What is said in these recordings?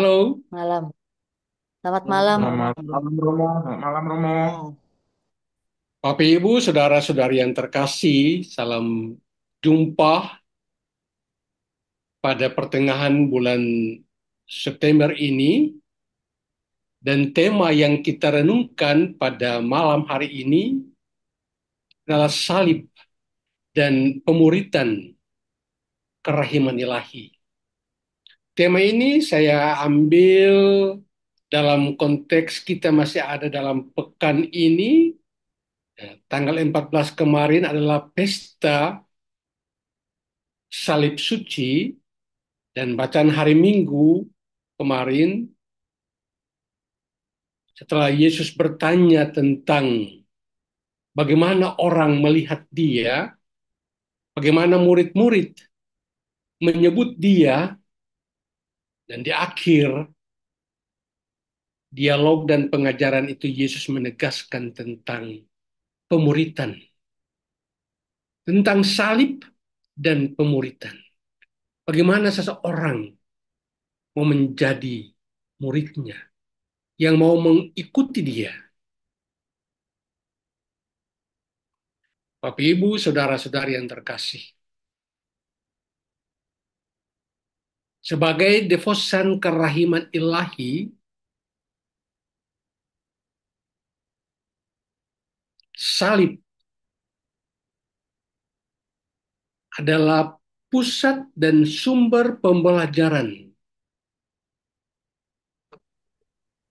Halo, Malam. Selamat Selamat malam. malam, Malam Romo, selamat malam Romo. Bapak Ibu, saudara-saudari yang terkasih, salam jumpa pada pertengahan bulan September ini, dan tema yang kita renungkan pada malam hari ini adalah salib dan pemuritan kerahiman ilahi. Tema ini saya ambil dalam konteks kita masih ada dalam pekan ini. Tanggal 14 kemarin adalah pesta salib suci. Dan bacaan hari Minggu kemarin, setelah Yesus bertanya tentang bagaimana orang melihat dia, bagaimana murid-murid menyebut dia, dan di akhir dialog dan pengajaran itu Yesus menegaskan tentang pemuritan, tentang salib dan pemuritan. Bagaimana seseorang mau menjadi muridnya, yang mau mengikuti dia. Bapak Ibu, saudara-saudari yang terkasih, sebagai devosan kerahiman ilahi, salib adalah pusat dan sumber pembelajaran.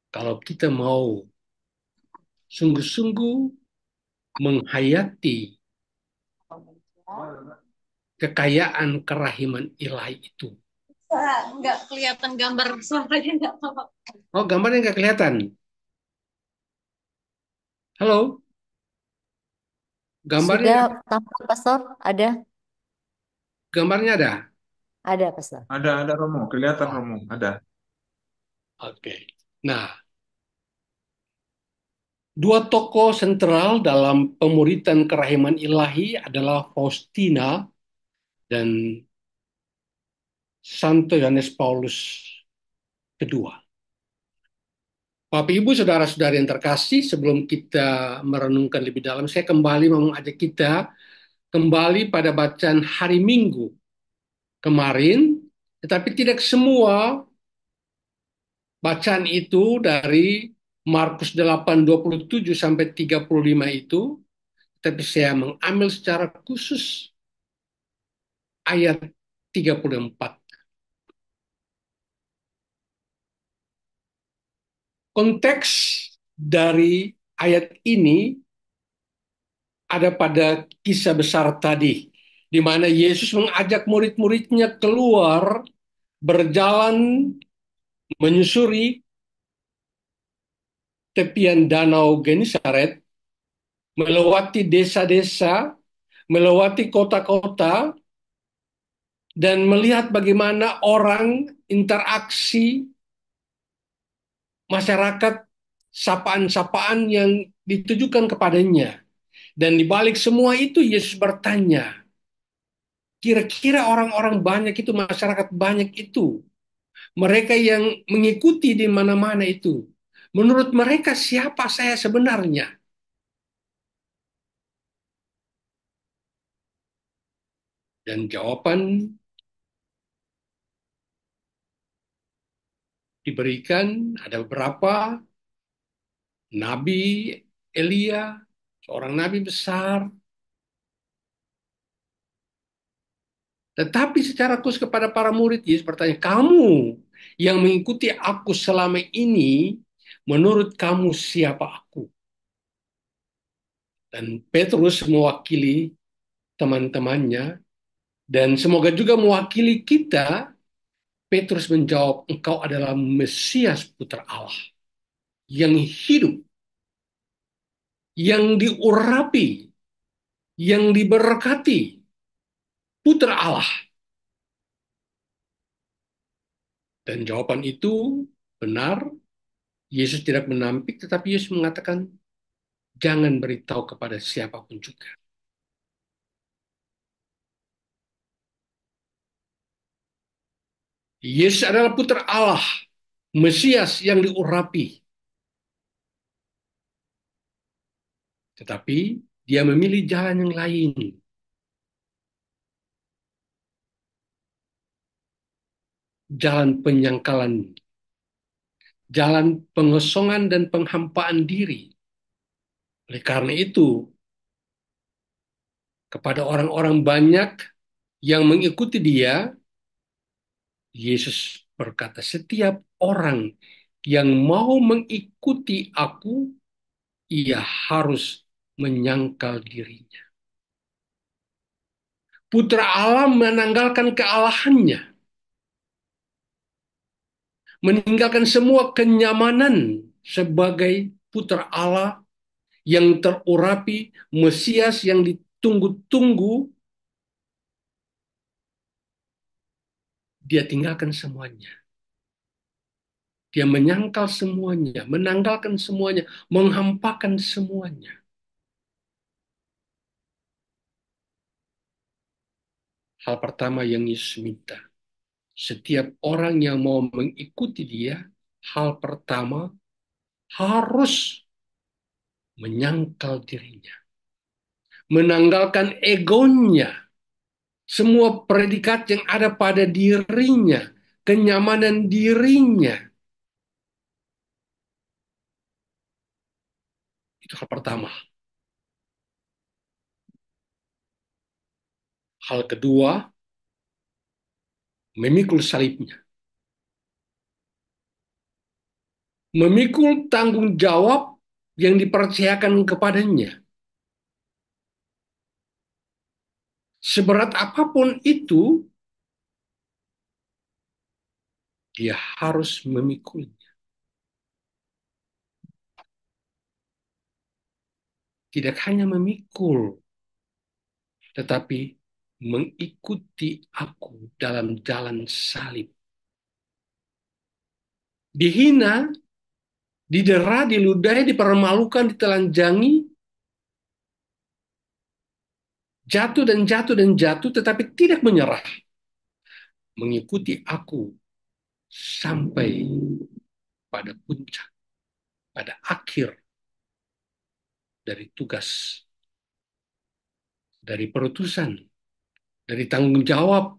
Kalau kita mau sungguh-sungguh menghayati kekayaan kerahiman ilahi itu. Nggak kelihatan gambar suaranya nggak apa. Oh, gambarnya nggak kelihatan. Halo, gambarnya Sudah tampak, Pastor? gambarnya ada. Ada, Pastor. Ada Romo, kelihatan Oh, Romo, ada. oke. Nah, dua tokoh sentral dalam pemuritan kerahiman ilahi adalah Faustina dan Santo Yohanes Paulus kedua. Bapak Ibu saudara-saudari yang terkasih, sebelum kita merenungkan lebih dalam, saya kembali mau mengajak kita kembali pada bacaan hari Minggu kemarin, tetapi tidak semua bacaan itu dari Markus 8:27 sampai 35 itu, tapi saya mengambil secara khusus ayat 34. Konteks dari ayat ini ada pada kisah besar tadi, di mana Yesus mengajak murid-muridnya keluar berjalan menyusuri tepian Danau Genesaret, melewati desa-desa, melewati kota-kota, dan melihat bagaimana orang interaksi masyarakat, sapaan-sapaan yang ditujukan kepadanya. Dan di balik semua itu Yesus bertanya, kira-kira orang-orang banyak itu, masyarakat banyak itu, mereka yang mengikuti di mana-mana itu, menurut mereka siapa saya sebenarnya? Dan jawaban diberikan, ada beberapa: Nabi Elia, seorang nabi besar. Tetapi secara khusus kepada para murid, Yesus bertanya, kamu yang mengikuti aku selama ini, menurut kamu siapa aku? Dan Petrus mewakili teman-temannya, dan semoga juga mewakili kita. Petrus menjawab, engkau adalah Mesias Putra Allah yang hidup, yang diurapi, yang diberkati, Putra Allah. Dan jawaban itu benar. Yesus tidak menampik, tetapi Yesus mengatakan, jangan beritahu kepada siapapun juga. Yesus adalah Putra Allah, Mesias yang diurapi, tetapi dia memilih jalan yang lain, jalan penyangkalan, jalan pengosongan dan penghampaan diri. Oleh karena itu, kepada orang-orang banyak yang mengikuti dia, Yesus berkata, setiap orang yang mau mengikuti aku, ia harus menyangkal dirinya. Putra Allah menanggalkan kealahannya, meninggalkan semua kenyamanan sebagai putra Allah yang terurapi, Mesias yang ditunggu-tunggu, dia tinggalkan semuanya. Dia menyangkal semuanya, menanggalkan semuanya, menghampakan semuanya. Hal pertama yang Yesus minta, setiap orang yang mau mengikuti dia, hal pertama harus menyangkal dirinya, menanggalkan egonya, semua predikat yang ada pada dirinya, kenyamanan dirinya. Itu hal pertama. Hal kedua, memikul salibnya. Memikul tanggung jawab yang dipercayakan kepadanya. Seberat apapun itu, dia harus memikulnya. Tidak hanya memikul, tetapi mengikuti aku dalam jalan salib. Dihina, didera, diludahi, dipermalukan, ditelanjangi, jatuh dan jatuh dan jatuh, tetapi tidak menyerah. Mengikuti aku sampai pada puncak, pada akhir dari tugas, dari perutusan, dari tanggung jawab,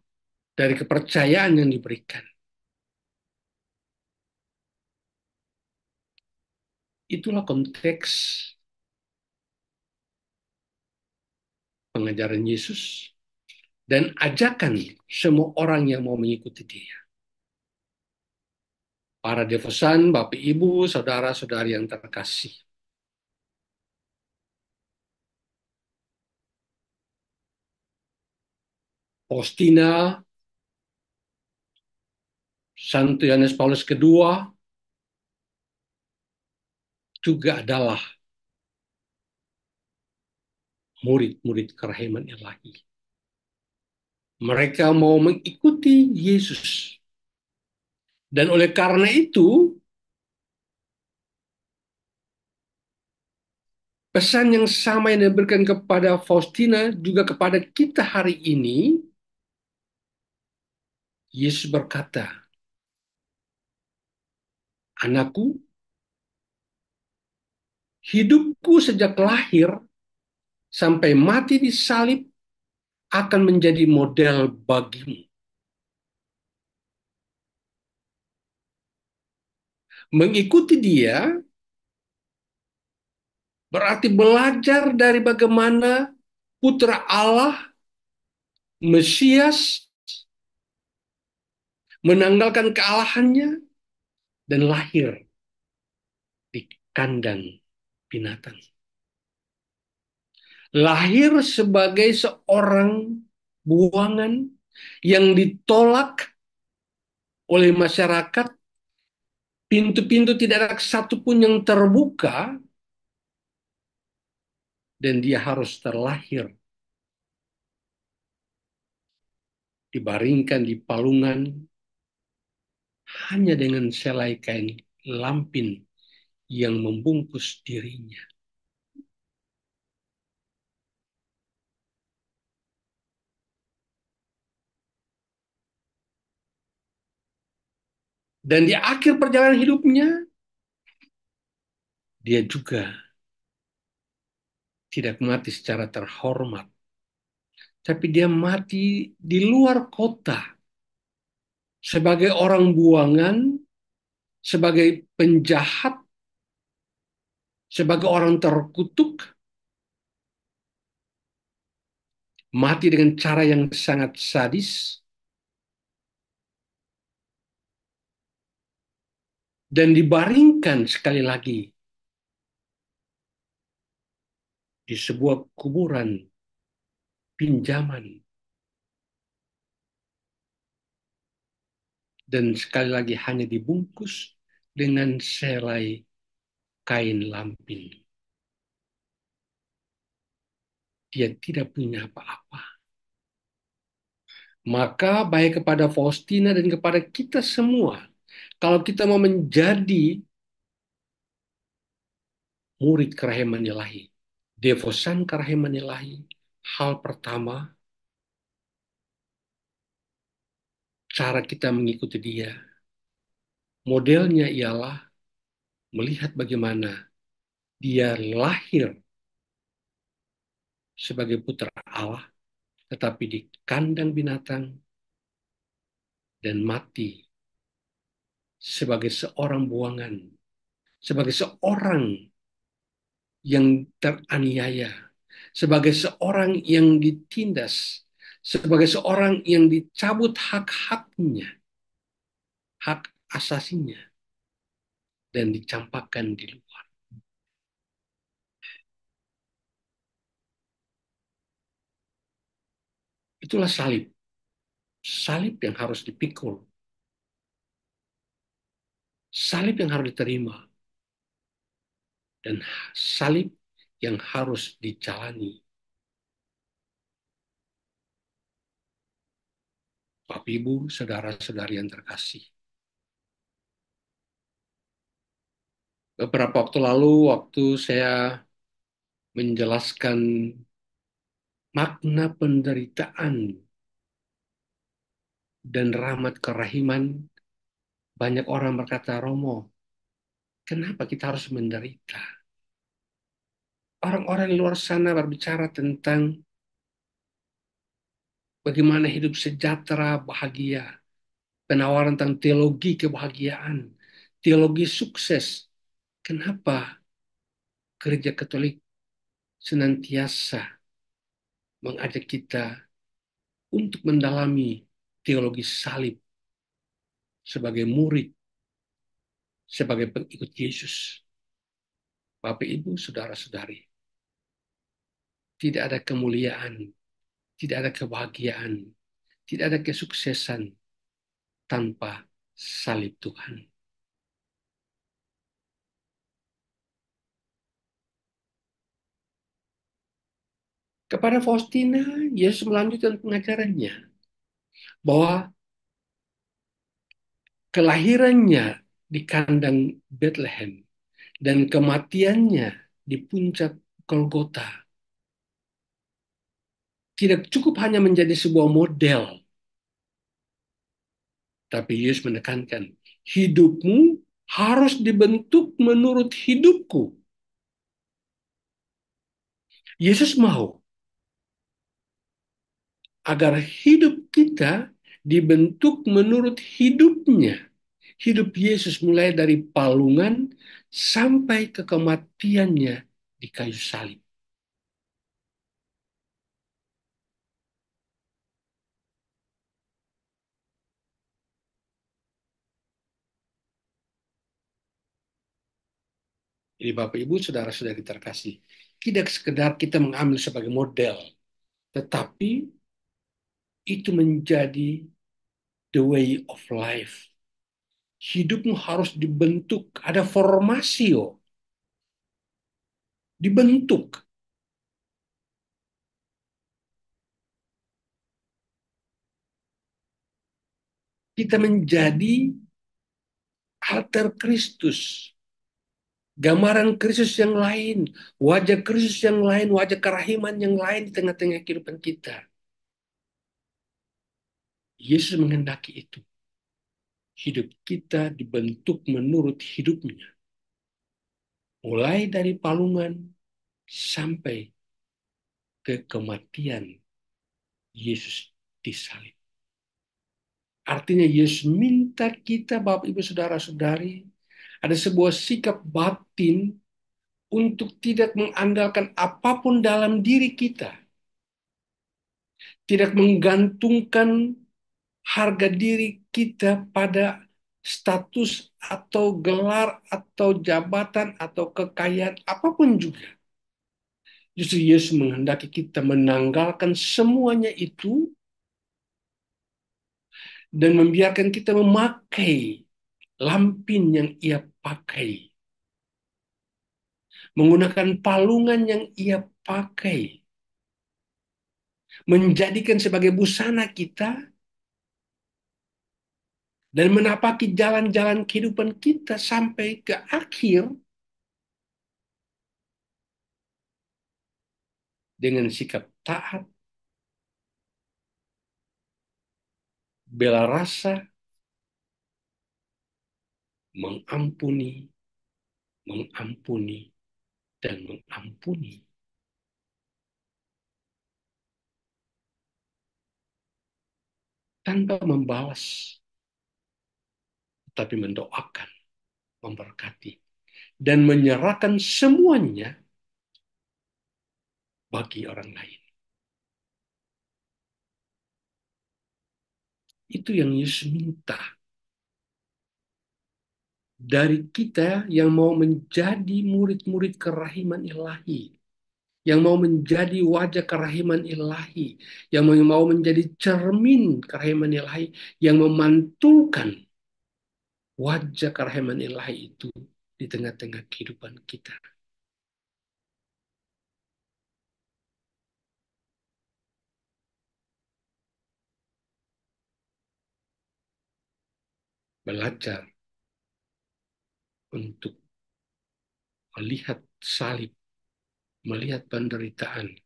dari kepercayaan yang diberikan. Itulah konteks pengajaran Yesus dan ajakan semua orang yang mau mengikuti dia. Para devosan, Bapak Ibu, saudara-saudari yang terkasih. Faustina, Santo Yohanes Paulus II juga adalah murid-murid kerahiman ilahi. Mereka mau mengikuti Yesus. Dan oleh karena itu, pesan yang sama yang diberikan kepada Faustina juga kepada kita hari ini. Yesus berkata, anakku, hidupku sejak lahir sampai mati di salib akan menjadi model bagimu. Mengikuti dia berarti belajar dari bagaimana Putra Allah, Mesias, menanggalkan kealahannya dan lahir di kandang binatang. Lahir sebagai seorang buangan yang ditolak oleh masyarakat, pintu-pintu tidak ada satupun yang terbuka, dan dia harus terlahir dibaringkan di palungan hanya dengan selai kain lampin yang membungkus dirinya. Dan di akhir perjalanan hidupnya, dia juga tidak mati secara terhormat, tapi dia mati di luar kota sebagai orang buangan, sebagai penjahat, sebagai orang terkutuk, mati dengan cara yang sangat sadis, dan dibaringkan sekali lagi di sebuah kuburan pinjaman, dan sekali lagi hanya dibungkus dengan selai kain lampin. Dia tidak punya apa-apa. Maka baik kepada Faustina dan kepada kita semua, kalau kita mau menjadi murid kerahiman ilahi, devosan kerahiman ilahi, hal pertama, cara kita mengikuti dia, modelnya ialah melihat bagaimana dia lahir sebagai putra Allah, tetapi di kandang binatang dan mati sebagai seorang buangan, sebagai seorang yang teraniaya, sebagai seorang yang ditindas, sebagai seorang yang dicabut hak-haknya, hak asasinya, dan dicampakkan di luar. Itulah salib. Salib yang harus dipikul. Salib yang harus diterima. Dan salib yang harus dijalani. Bapak, Ibu, saudara-saudari yang terkasih. Beberapa waktu lalu, waktu saya menjelaskan makna penderitaan dan rahmat kerahiman, banyak orang berkata, Romo, kenapa kita harus menderita? Orang-orang di luar sana berbicara tentang bagaimana hidup sejahtera, bahagia, penawaran tentang teologi kebahagiaan, teologi sukses. Kenapa Gereja Katolik senantiasa mengajak kita untuk mendalami teologi salib sebagai murid, sebagai pengikut Yesus? Bapak, Ibu, saudara-saudari, tidak ada kemuliaan, tidak ada kebahagiaan, tidak ada kesuksesan tanpa salib Tuhan. Kepada Faustina, Yesus melanjutkan pengajarannya bahwa kelahirannya di kandang Bethlehem dan kematiannya di puncak Golgota tidak cukup hanya menjadi sebuah model, tapi Yesus menekankan, hidupmu harus dibentuk menurut hidupku. Yesus mau agar hidup kita dibentuk menurut hidupnya. Hidup Yesus mulai dari palungan sampai ke kematiannya di kayu salib. Jadi Bapak Ibu saudara-saudari terkasih, tidak sekedar kita mengambil sebagai model, tetapi itu menjadi the way of life. Hidupmu harus dibentuk, ada formasio, dibentuk. Kita menjadi alter Kristus, gambaran Kristus yang lain, wajah Kristus yang lain, wajah kerahiman yang lain di tengah-tengah kehidupan kita. Yesus menghendaki itu. hidup kita dibentuk menurut hidupnya. Mulai dari palungan sampai ke kematian Yesus disalib. Artinya Yesus minta kita, Bapak Ibu Saudara-saudari, ada sebuah sikap batin untuk tidak mengandalkan apapun dalam diri kita. Tidak menggantungkan harga diri kita pada status atau gelar atau jabatan atau kekayaan apapun juga. Justru Yesus menghendaki kita menanggalkan semuanya itu dan membiarkan kita memakai lampin yang ia pakai, menggunakan palungan yang ia pakai, menjadikan sebagai busana kita dan menapaki jalan-jalan kehidupan kita sampai ke akhir dengan sikap taat, bela rasa, mengampuni, mengampuni, dan mengampuni. Tanpa membalas, tapi mendoakan, memberkati, dan menyerahkan semuanya bagi orang lain. Itu yang Yesus minta dari kita yang mau menjadi murid-murid kerahiman ilahi, yang mau menjadi wajah kerahiman ilahi, yang mau menjadi cermin kerahiman ilahi, yang memantulkan wajah kerahiman ilahi itu di tengah-tengah kehidupan kita. Belajar untuk melihat salib, melihat penderitaan,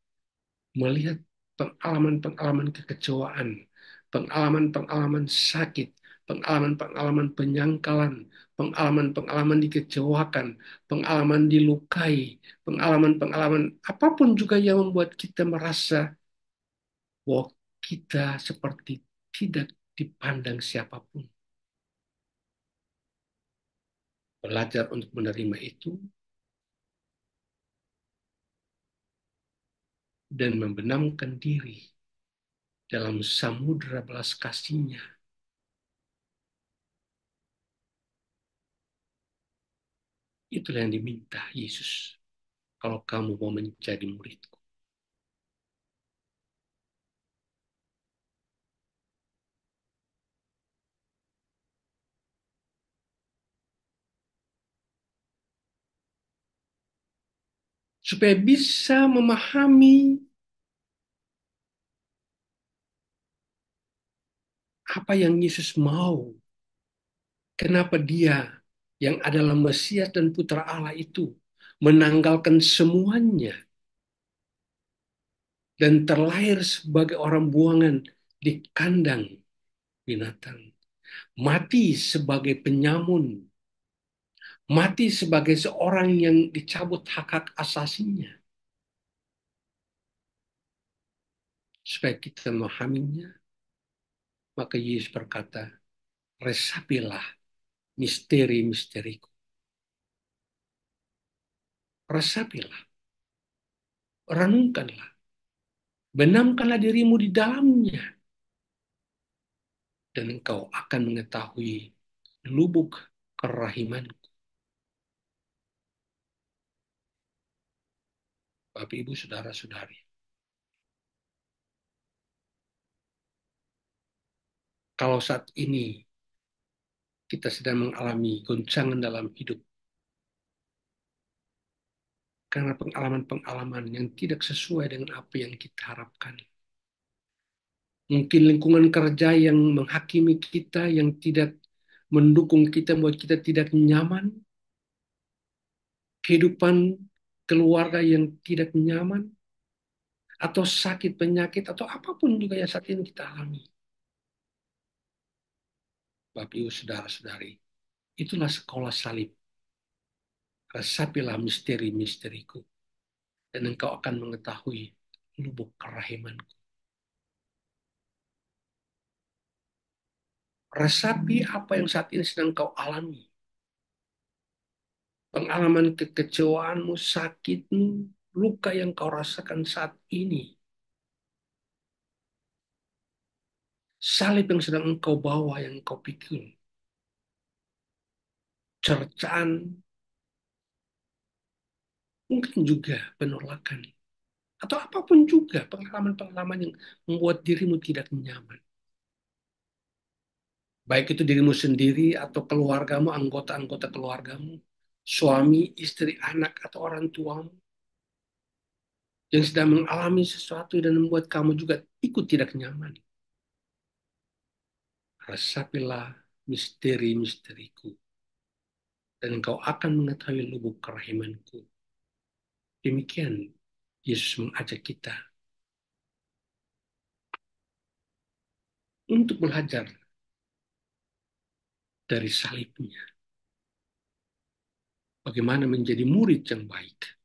melihat pengalaman-pengalaman kekecewaan, pengalaman-pengalaman sakit, pengalaman-pengalaman penyangkalan, pengalaman-pengalaman dikecewakan, pengalaman dilukai, pengalaman-pengalaman apapun juga yang membuat kita merasa bahwa kita seperti tidak dipandang siapapun. Belajar untuk menerima itu dan membenamkan diri dalam samudera belas kasih-Nya. Itulah yang diminta Yesus. Kalau kamu mau menjadi muridku. Supaya bisa memahami apa yang Yesus mau. Kenapa dia yang adalah Mesias dan Putra Allah itu menanggalkan semuanya dan terlahir sebagai orang buangan di kandang binatang. Mati sebagai penyamun. Mati sebagai seorang yang dicabut hak-hak asasinya. Supaya kita memahaminya, maka Yesus berkata, resapilah misteri-misteriku. Resapilah, renungkanlah, benamkanlah dirimu di dalamnya. Dan engkau akan mengetahui lubuk kerahimanku. Bapak, Ibu, Saudara-saudari. Kalau saat ini kita sedang mengalami goncangan dalam hidup, karena pengalaman-pengalaman yang tidak sesuai dengan apa yang kita harapkan. Mungkin lingkungan kerja yang menghakimi kita, yang tidak mendukung kita, membuat kita tidak nyaman. Kehidupan keluarga yang tidak nyaman, atau sakit, penyakit, atau apapun juga yang saat ini kita alami. Bapak Ibu saudara-saudari, itulah sekolah salib. Resapilah misteri-misteriku, dan engkau akan mengetahui lubuk kerahimanku. Resapi apa yang saat ini sedang kau alami. Pengalaman kekecewaanmu, sakitmu, luka yang kau rasakan saat ini. Salib yang sedang engkau bawa, yang engkau pikul. Cercaan, mungkin juga penolakan. Atau apapun juga pengalaman-pengalaman yang membuat dirimu tidak nyaman. Baik itu dirimu sendiri atau keluargamu, anggota-anggota keluargamu, suami, istri, anak, atau orang tuamu yang sedang mengalami sesuatu dan membuat kamu juga ikut tidak nyaman. Resapilah misteri-misteriku, dan engkau akan mengetahui lubuk kerahimanku. Demikian Yesus mengajak kita untuk belajar dari salibnya. Bagaimana menjadi murid yang baik.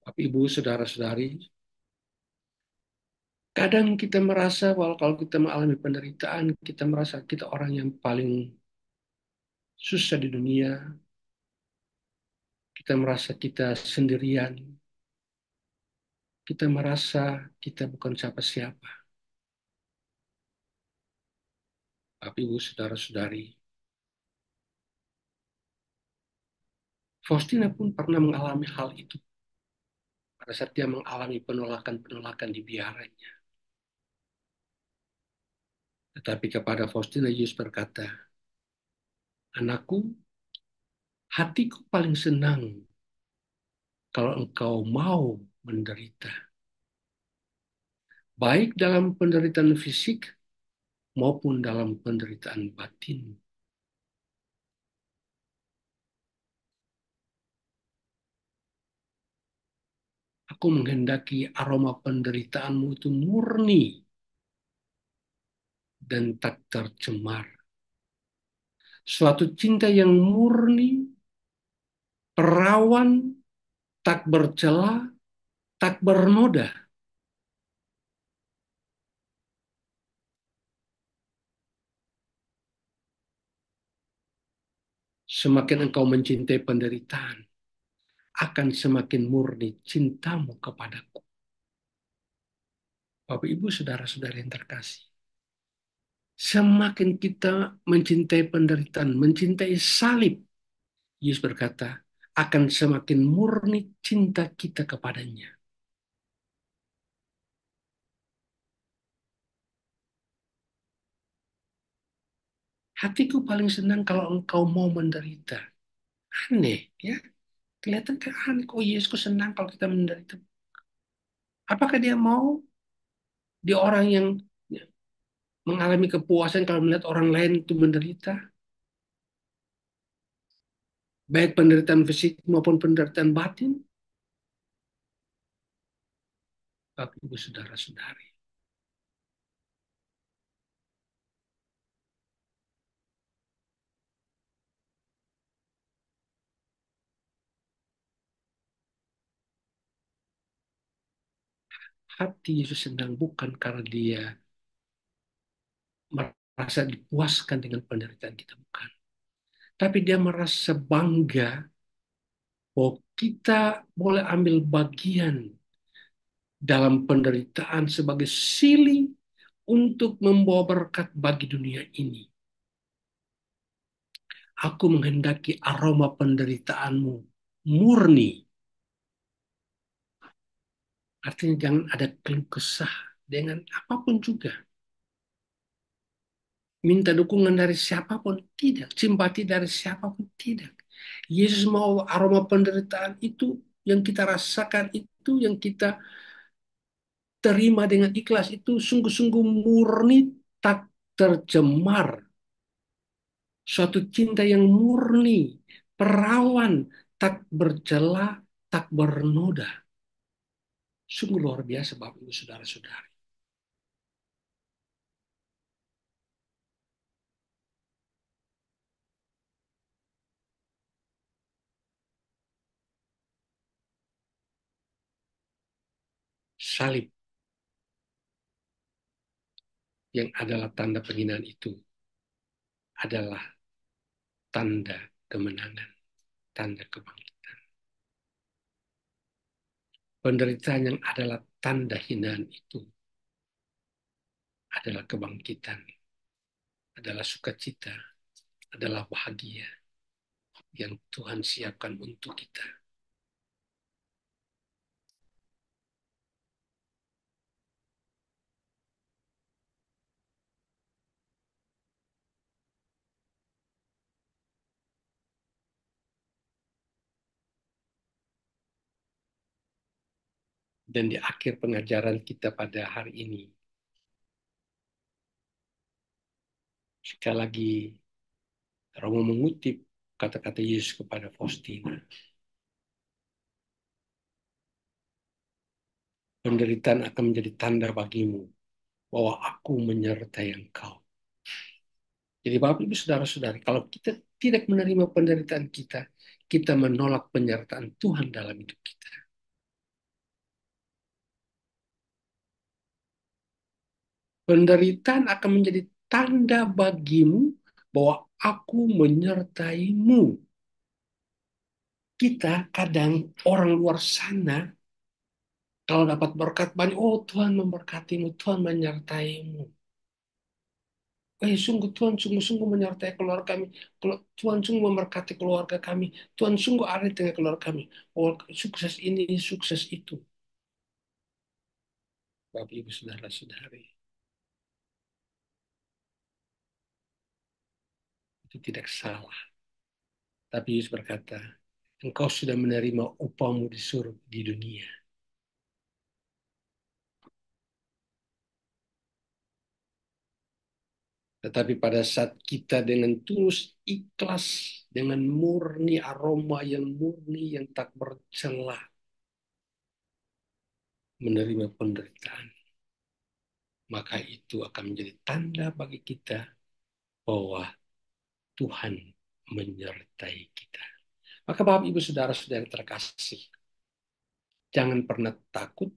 Bapak, Ibu, saudara-saudari, kadang kita merasa bahwa kalau kita mengalami penderitaan, kita merasa kita orang yang paling susah di dunia. Kita merasa kita sendirian. Kita merasa kita bukan siapa-siapa. Bapak, Ibu, saudara-saudari, Faustina pun pernah mengalami hal itu pada saat dia mengalami penolakan-penolakan di biaranya. Tetapi kepada Faustina, Yesus berkata, anakku, hatiku paling senang kalau engkau mau menderita. Baik dalam penderitaan fisik maupun dalam penderitaan batin. Aku menghendaki aroma penderitaanmu itu murni dan tak tercemar. Suatu cinta yang murni, perawan, tak bercela, tak bernoda. Semakin engkau mencintai penderitaan, akan semakin murni cintamu kepadaku. Bapak, Ibu, saudara-saudara yang terkasih. Semakin kita mencintai penderitaan, mencintai salib, Yesus berkata, akan semakin murni cinta kita kepadanya. Hatiku paling senang kalau engkau mau menderita. Aneh, ya. Kelihatan kan aneh, kok Yesus kok senang kalau kita menderita. Apakah dia mau dia orang yang mengalami kepuasan kalau melihat orang lain itu menderita? Baik penderitaan fisik maupun penderitaan batin. Bapak, Ibu, saudara-saudari. Hati Yesus senang bukan karena dia merasa dipuaskan dengan penderitaan kita, bukan. Tapi dia merasa bangga bahwa kita boleh ambil bagian dalam penderitaan sebagai silih untuk membawa berkat bagi dunia ini. Aku menghendaki aroma penderitaanmu murni. Artinya jangan ada keluh kesah dengan apapun juga. Minta dukungan dari siapapun, tidak. Simpati dari siapapun, tidak. Yesus mau aroma penderitaan itu yang kita rasakan, itu yang kita terima dengan ikhlas, itu sungguh-sungguh murni, tak tercemar Suatu cinta yang murni, perawan, tak bercela, tak bernoda. Sungguh luar biasa Bapak Ibu Saudara-saudari. Salib yang adalah tanda penghinaan itu adalah tanda kemenangan, tanda kebangkitan. Penderitaan yang adalah tanda hinaan itu adalah kebangkitan, adalah sukacita, adalah bahagia yang Tuhan siapkan untuk kita. Dan di akhir pengajaran kita pada hari ini, sekali lagi Romo mengutip kata-kata Yesus kepada Faustina. Penderitaan akan menjadi tanda bagimu bahwa aku menyertai engkau. Jadi Bapak Ibu Saudara-saudari, kalau kita tidak menerima penderitaan kita, kita menolak penyertaan Tuhan dalam hidup kita. Penderitaan akan menjadi tanda bagimu bahwa aku menyertaimu. Kita kadang orang luar sana, kalau dapat berkat banyak, oh Tuhan memberkatimu, Tuhan menyertaimu. Sungguh Tuhan sungguh-sungguh menyertai keluarga kami. Tuhan sungguh memberkati keluarga kami. Tuhan sungguh ada di tengah keluarga kami. Oh, sukses ini, sukses itu. Bapak Ibu Saudara-saudari, itu tidak salah. Tapi Yesus berkata, engkau sudah menerima upahmu di surga di dunia. Tetapi pada saat kita dengan tulus, ikhlas, dengan murni, aroma yang murni, yang tak bercela, menerima penderitaan, maka itu akan menjadi tanda bagi kita bahwa Tuhan menyertai kita. Maka Bapak Ibu Saudara-saudara terkasih, jangan pernah takut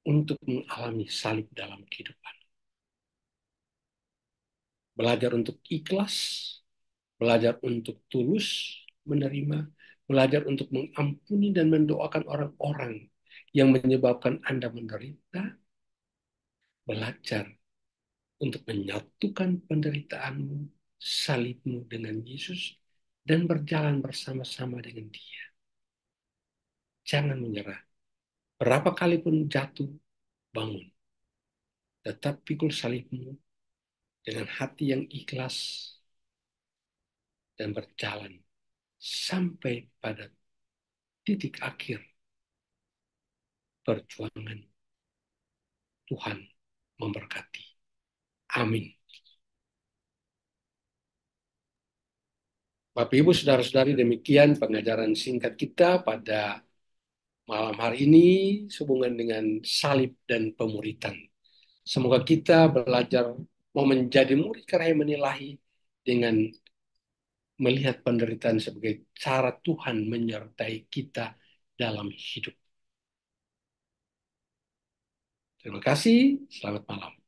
untuk mengalami salib dalam kehidupan. Belajar untuk ikhlas, belajar untuk tulus menerima, belajar untuk mengampuni dan mendoakan orang-orang yang menyebabkan Anda menderita, belajar untuk menyatukan penderitaanmu, salibmu dengan Yesus, dan berjalan bersama-sama dengan Dia. Jangan menyerah. Berapa kali pun jatuh, bangun. Tetap pikul salibmu dengan hati yang ikhlas dan berjalan sampai pada titik akhir perjuangan. Tuhan memberkati. Amin. Bapak Ibu Saudara-saudari, demikian pengajaran singkat kita pada malam hari ini sehubungan dengan salib dan pemuritan. Semoga kita belajar mau menjadi murid karena menilahi dengan melihat penderitaan sebagai cara Tuhan menyertai kita dalam hidup. Terima kasih, selamat malam.